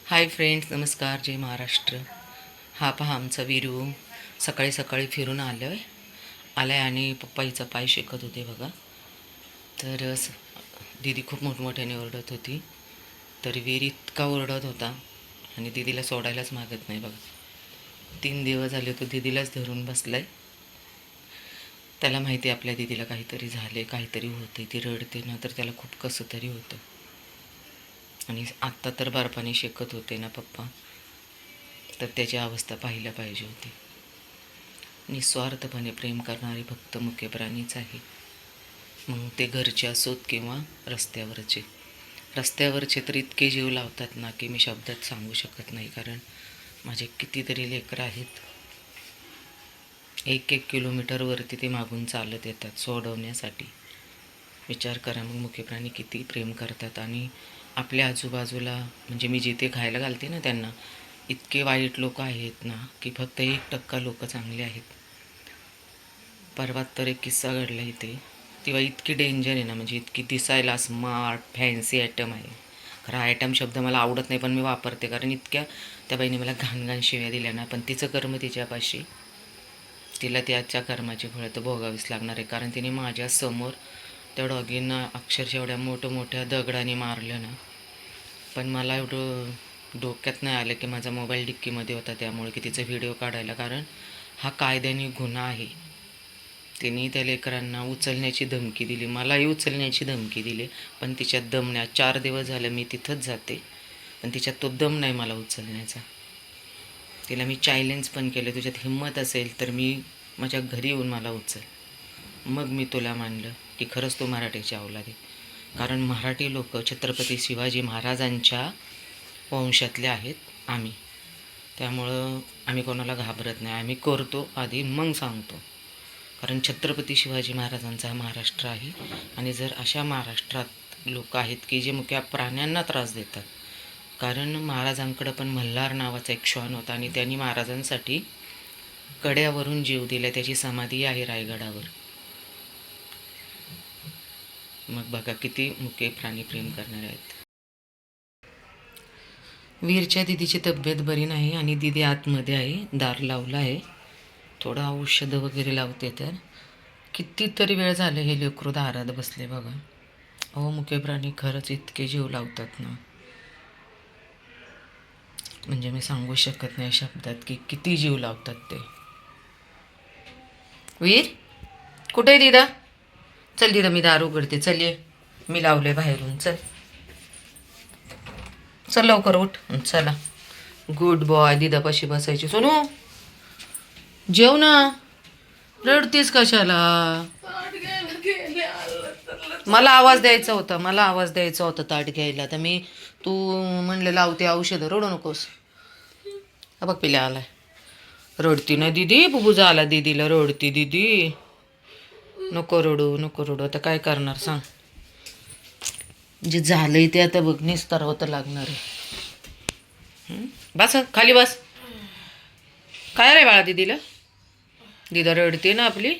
Hi friends, नमस्कार, जय महाराष्ट्र. हा पहा आमचा वीरू सकाळी सकाळी फिरून आलाय आणि पप्पा हिचा पाय शेकत होते बघा. तर दीदी खूप मोठमोठ्याने ओरडत होती, तर वीर इतका ओरडत होता आणि दीदीला सोडायलाच मागत नाही बघा. 3 दिवस झाले तो दीदीलाच धरून बसलाय. त्याला माहिती आहे आपल्या दीदीला काहीतरी झाले, काहीतरी होते, ती रडते ना, तर त्याला खूप कसं तरी होतं. आणि आत्ता तर बर्फाने शेकत होते ना पप्पा, तर त्याची अवस्था पाहायला पाहिजे होती. निस्वार्थपणे प्रेम करणारे फक्त मुके प्राणीच आहे. मग ते घरचे असोत किंवा रस्त्यावरचे तर इतके जीव लावतात ना की मी शब्दात सांगू शकत नाही. कारण माझे कितीतरी लेकरं आहेत, 1-1 किलोमीटरवरती ते मागून चालत येतात सोडवण्यासाठी. विचार करा मग मुके प्राणी किती प्रेम करतात. आणि आपल्या आजूबाजूला म्हणजे मी जिथे खायला घालते ना त्यांना, इतके वाईट लोक आहेत ना की फक्त 1% लोक चांगले आहेत. परवात तर एक किस्सा घडला इथे. तेव्हा इतकी डेंजर आहे ना, म्हणजे इतकी दिसायला स्मार्ट फॅन्सी आयटम आहे. खरं आयटम शब्द मला आवडत नाही, पण मी वापरते कारण इतक्या त्या बाईने मला घाण शिव्या दिल्या ना. पण तिचं कर्म तिच्यापाशी, तिला त्याच्या कर्माची फळं तर भोगावीच लागणार आहे. कारण तिने माझ्यासमोर त्या डॉगींना अक्षरशः एवढ्या मोठ्या दगडाने मारलं ना. पण मला एवढं डोक्यात नाही आलं की माझा मोबाईल डिक्कीमध्ये होता, त्यामुळे की तिचा व्हिडिओ काढायला. कारण हा कायद्याने गुन्हा आहे. तिने त्या लेकरांना उचलण्याची धमकी दिली, मलाही उचलण्याची धमकी दिली, पण तिच्यात दम नाही. 4 दिवस झालं मी तिथंच जाते, पण तिच्यात तो दम नाही मला उचलण्याचा. तिला मी चॅलेंज पण केलं, तुझ्यात हिंमत असेल तर मी माझ्या घरी येऊन मला उचल. मग मी तुला मानलं की खरंच तू मराठीची औलाद आहे. कारण मराठी लोक छत्रपती शिवाजी महाराजांच्या वंशातले आहेत आम्ही. त्यामुळं आम्ही कोणाला घाबरत नाही. आम्ही करतो आधी मग सांगतो. कारण छत्रपती शिवाजी महाराजांचा हा महाराष्ट्र आहे. आणि जर अशा महाराष्ट्रात लोक आहेत की जे मुक्या प्राण्यांना त्रास देतात. कारण महाराजांकडं पण मल्हार नावाचा एक श्वान होता आणि त्यांनी महाराजांसाठी कड्यावरून जीव दिला. त्याची समाधी आहे रायगडावर. मग बघा किती मुके प्राणी प्रेम करणारे आहेत. वीरच्या दिदीची तब्येत बरी नाही आणि दिदी आतमध्ये आहे, दार लावलं आहे. थोडं औषधं वगैरे लावते. तर कितीतरी वेळ झाले हे लेकरू दारात बसले बघा. अहो मुके प्राणी खरंच इतके जीव लावतात ना, म्हणजे मी सांगू शकत नाही शब्दात की किती जीव लावतात ते. वीर कुठे आहे दिदा? चल दिदा, मी दार उघडते. चल ये, मी लावले बाहेरून. चल चल लवकर उठ. चला, गुड बॉय. दिदापाशी बसायची. सोनू जेव ना, रडतीस कशाला? मला आवाज द्यायचा होता ताट घ्यायला. तर मी तू म्हणलं लावते औषधं, रडू नकोस. बघ पिल्या आलाय, रडती ना दिदी. बुबूजा आला दिदीला, रडती दिदी. नको रडू. आता काय करणार सांग? जे झालंय ते आता बघ निस्तारावं लागणार आहे. बस खाली बस. काय रे बाळा दिदीला? दिदा रडते ना आपली.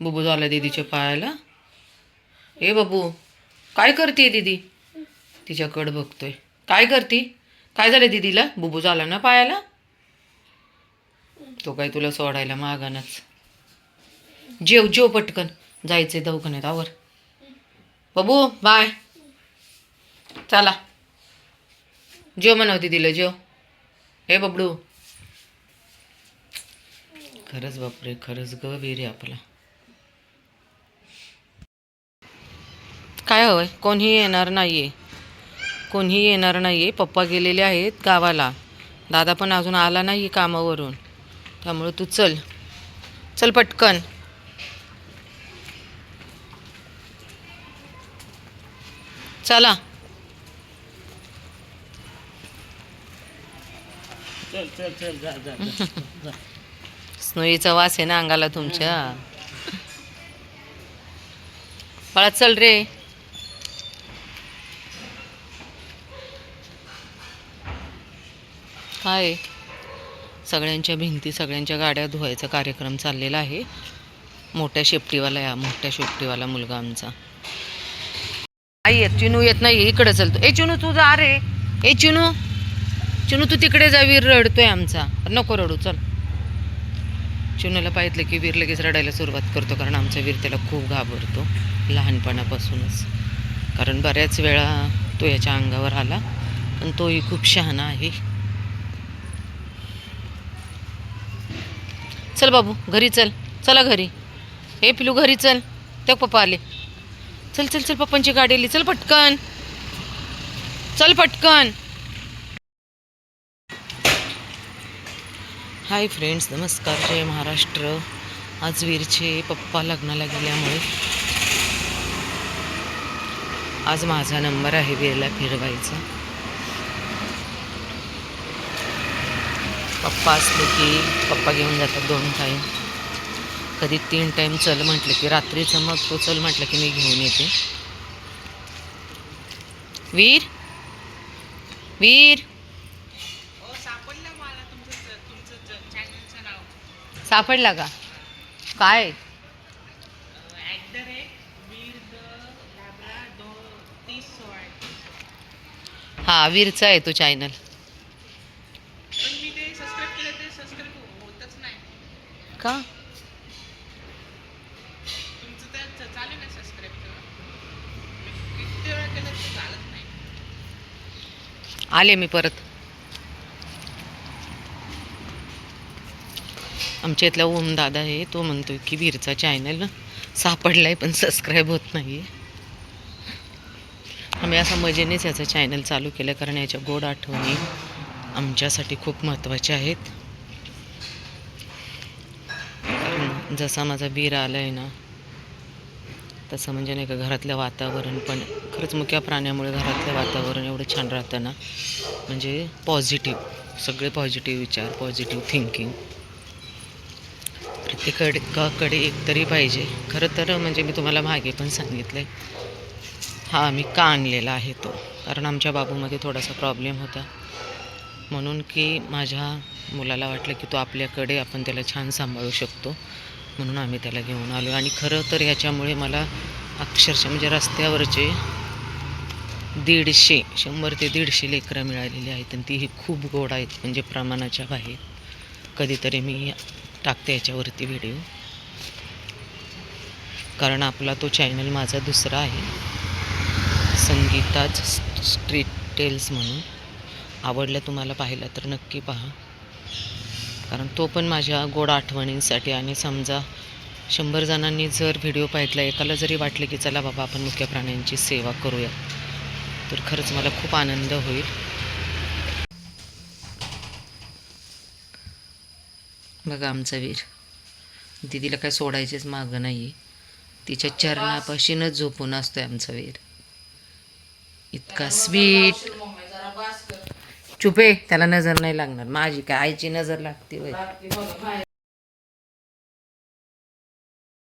बुबू झाला दिदीच्या पायाला. ए बाबू, काय करते दिदी? तिच्याकडं बघतोय. काय करते? काय झालं दिदीला? बुबू झाला ना पायाला. तो काय तुला सोडायला मागानाच. जेव पटकन, जायचंय दवाखान्यात. आवर बाबू, बाय. चला जेव म्हणाव दिदीला, जेव. हे बबडू, खरंच बापरे, खरंच ग वीर आहे आपला. काय हवंय? कोणीही येणार नाहीये. पप्पा गेलेले आहेत गावाला. दादा पण अजून आला नाही कामावरून. त्यामुळे तू चल पटकन. चला. स्नोईचा वास आहे ना अंगाला तुमच्या. बाळा चल रे. काय सगळ्यांच्या भिंती, सगळ्यांच्या गाड्या धुवायचा कार्यक्रम चाललेला आहे. मोठ्या शेपटीवाला मुलगा आमचा. आई येत, चिनू येत नाही. इकडे चलतो. ए चिनू तू जा रे. ए चिनू, चिनू तू तिकडे जा, वीर रडतोय आमचा. नको रडू, चल. चिनूला पाहितलं की वीर लगेच रडायला सुरुवात करतो, कारण आमचा वीर त्याला खूप घाबरतो लहानपणापासूनच. कारण बऱ्याच वेळा तो याच्या अंगावर आला, पण तोही खूप शहाणा आहे. चल बाबू घरी चल, चला घरी. हे पिलू घरी चल, त्या पप्पा आले. चल चल चल, पप्पांची गाडी आली, चल पटकन, चल पटकन. हाय फ्रेंड्स, नमस्कार, जय महाराष्ट्र. आज वीरचे पप्पा लग्नाला गेल्यामुळे आज माझा नंबर आहे वीरला फिरवायचा. पप्पा असले की पप्पा घेऊन जातात 2 टाईम, कधी 3 टाईम. चल म्हटलं की रात्रीचं, मग तो चल म्हटलं की मी घेऊन येते. वीर, वीर सापडला का काय? हा वीरचा आहे तो चॅनल. का आले मी परत. आमच्या इथला ओम दादा आहे, तो म्हणतोय की वीरचा चॅनल सापडलाय पण सबस्क्राईब होत नाही. आम्ही असा मजेनेच याचा चॅनल चालू केलं, कारण याच्या गोड आठवणी आमच्यासाठी खूप महत्त्वाच्या आहेत. कारण जसा माझा वीर आला आहे ना, तसं म्हणजे नाही का, घरातलं वातावरण पण खरंच मुक्या प्राण्यामुळे घरातलं वातावरण एवढं छान राहतं ना. म्हणजे पॉझिटिव्ह, सगळे पॉझिटिव्ह विचार, पॉझिटिव्ह थिंकिंग प्रत्येकाकडे एकतरी पाहिजे. खरं तर म्हणजे मी तुम्हाला मागे पण सांगितलं आहे, हा मी का आणलेला आहे तो, कारण आमच्या बाबूमध्ये थोडासा प्रॉब्लेम होता. म्हणून की माझ्या मुलाला वाटलं की तो आपल्याकडे, आपण त्याला छान सांभाळू शकतो, म्हणून आम्ही त्याला घेऊन आलो. आणि खरं तर याच्यामुळे मला अक्षरशः म्हणजे रस्त्यावरचे 100 ते 150 लेकरं मिळालेली आहेत, आणि तीही खूप गोड आहेत, म्हणजे प्रमाणाच्या बाहेर. कधीतरी मी टाकते याच्यावरती व्हिडिओ, कारण आपला तो चॅनल माझा दुसरा आहे, संगीताज स्ट्रीट टेल्स म्हणून. आवडलं तुम्हाला पाहिलं तर नक्की पहा, कारण तो पण माझ्या गोड आठवणींसाठी. आणि समजा 100 जणांनी जर व्हिडिओ पाहितला, एकाला जरी वाटलं की चला बाबा आपण मुक्या प्राण्यांची सेवा करूया, तर खरंच मला खूप आनंद होईल. बघा आमचा वीर, दीदीला काय सोडायचेच मागं नाही आहे, तिच्या चरणापाशीनच झोपून असतोय आमचा वीर. इतका स्वीट. चुपे, त्याला नजर नाही लागणार, माझी काय आईची नजर लागते वय.